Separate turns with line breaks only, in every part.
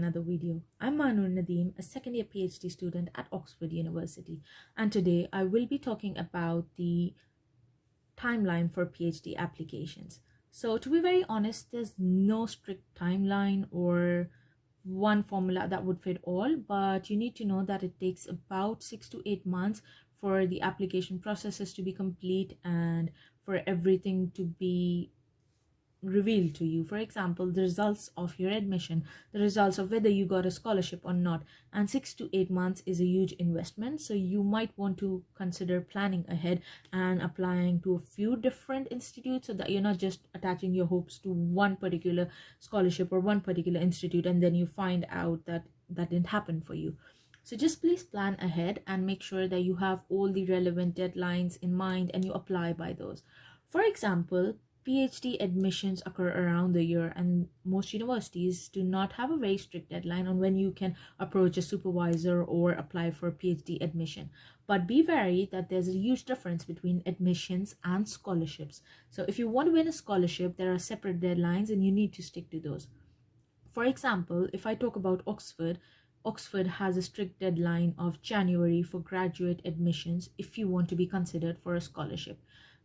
another video. I'm Mahnoor Nadeem, a second year PhD student at Oxford University, and today I will be talking about the timeline for PhD applications. So, to be very honest, there's no strict timeline or one formula that would fit all, but you need to know that it takes about 6 to 8 months for the application processes to be complete and for everything to be revealed to you. For example, the results of your admission, the results of whether you got a scholarship or not, and 6 to 8 months is a huge investment. So you might want to consider planning ahead and applying to a few different institutes so that you're not just attaching your hopes to one particular scholarship or one particular institute and then you find out that that didn't happen for you. So just please plan ahead and make sure that you have all the relevant deadlines in mind and you apply by those. For example, PhD admissions occur around the year, and most universities do not have a very strict deadline on when you can approach a supervisor or apply for PhD admission. But be wary that there's a huge difference between admissions and scholarships. So if you want to win a scholarship, there are separate deadlines and you need to stick to those. For example, if I talk about Oxford, Oxford has a strict deadline of January for graduate admissions if you want to be considered for a scholarship.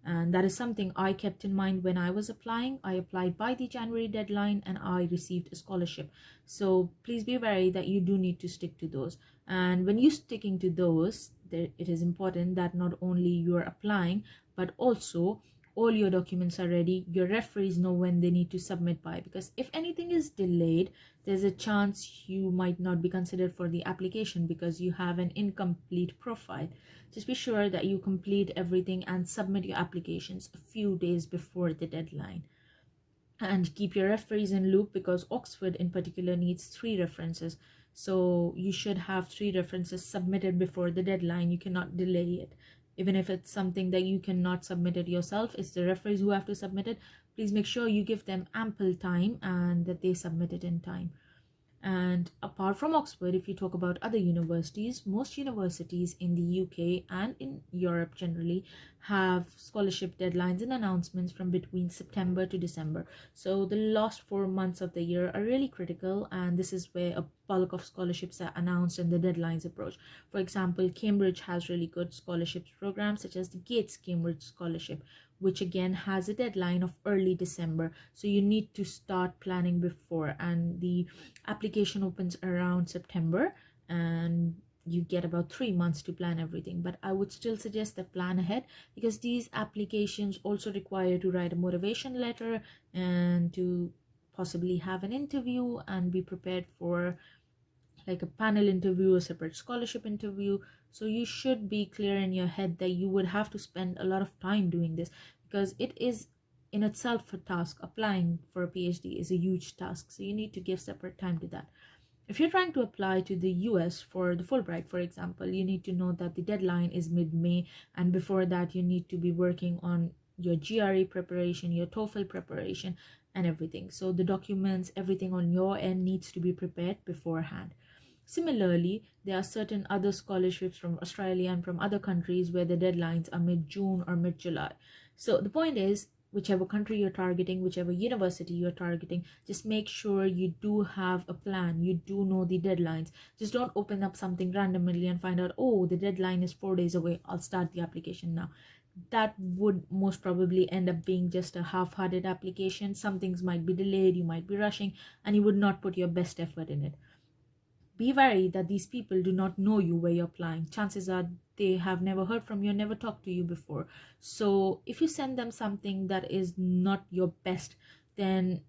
And that is something I kept in mind when I was applying. I applied by the January deadline and I received a scholarship. So please be wary that you do need to stick to those. And when you're sticking to those, it is important that not only you're applying, but also all your documents are ready. Your referees know when they need to submit by, because if anything is delayed, there's a chance you might not be considered for the application because you have an incomplete profile. Just be sure that you complete everything and submit your applications a few days before the deadline. And keep your referees in loop because Oxford in particular needs 3 references. So you should have 3 references submitted before the deadline. You cannot delay it. Even if it's something that you cannot submit it yourself, it's the referees who have to submit it. Please make sure you give them ample time and that they submit it in time. And apart from Oxford, if you talk about other universities, most universities in the UK and in Europe generally have scholarship deadlines and announcements from between September to December. So the last 4 months of the year are really critical, and this is where a bulk of scholarships are announced and the deadlines approach. For example, Cambridge has really good scholarships programs such as the Gates Cambridge Scholarship, which again has a deadline of early December. So you need to start planning before, and the application opens around September and you get about 3 months to plan everything. But I would still suggest that plan ahead because these applications also require to write a motivation letter and to possibly have an interview and be prepared for like a panel interview, a separate scholarship interview. So you should be clear in your head that you would have to spend a lot of time doing this because it is in itself a task. Applying for a PhD is a huge task, so you need to give separate time to that. If you're trying to apply to the US for the Fulbright, for example, you need to know that the deadline is mid-May, and before that you need to be working on your GRE preparation, your TOEFL preparation, and everything. So the documents, everything on your end needs to be prepared beforehand. Similarly, there are certain other scholarships from Australia and from other countries where the deadlines are mid-June or mid-July. So the point is, whichever country you're targeting, whichever university you're targeting, just make sure you do have a plan. You do know the deadlines. Just don't open up something randomly and find out, oh, the deadline is 4 days away, I'll start the application now. That would most probably end up being just a half-hearted application. Some things might be delayed, you might be rushing, and you would not put your best effort in it. Be wary that these people do not know you where you're applying. Chances are they have never heard from you, never talked to you before. So if you send them something that is not your best, then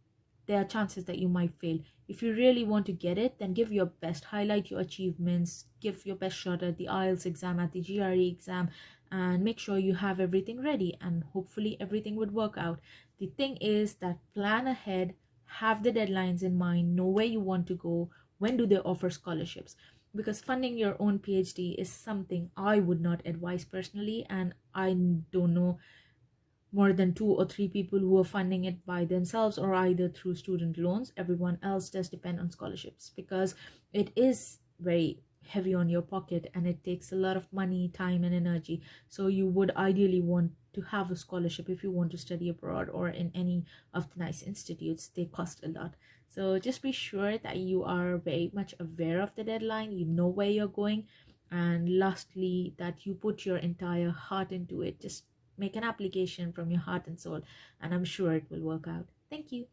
there are chances that you might fail. If you really want to get it, then give your best, highlight your achievements, give your best shot at the IELTS exam, at the GRE exam, and make sure you have everything ready, and hopefully everything would work out. The thing is that plan ahead, have the deadlines in mind, know where you want to go, when do they offer scholarships, because funding your own PhD is something I would not advise personally, and I don't know more than 2 or 3 people who are funding it by themselves or either through student loans. Everyone else does depend on scholarships because it is very heavy on your pocket, and it takes a lot of money, time, and energy. So you would ideally want to have a scholarship if you want to study abroad or in any of the nice institutes. They cost a lot. So just be sure that you are very much aware of the deadline, you know where you're going, and lastly, that you put your entire heart into it. Just make an application from your heart and soul, and I'm sure it will work out. Thank you.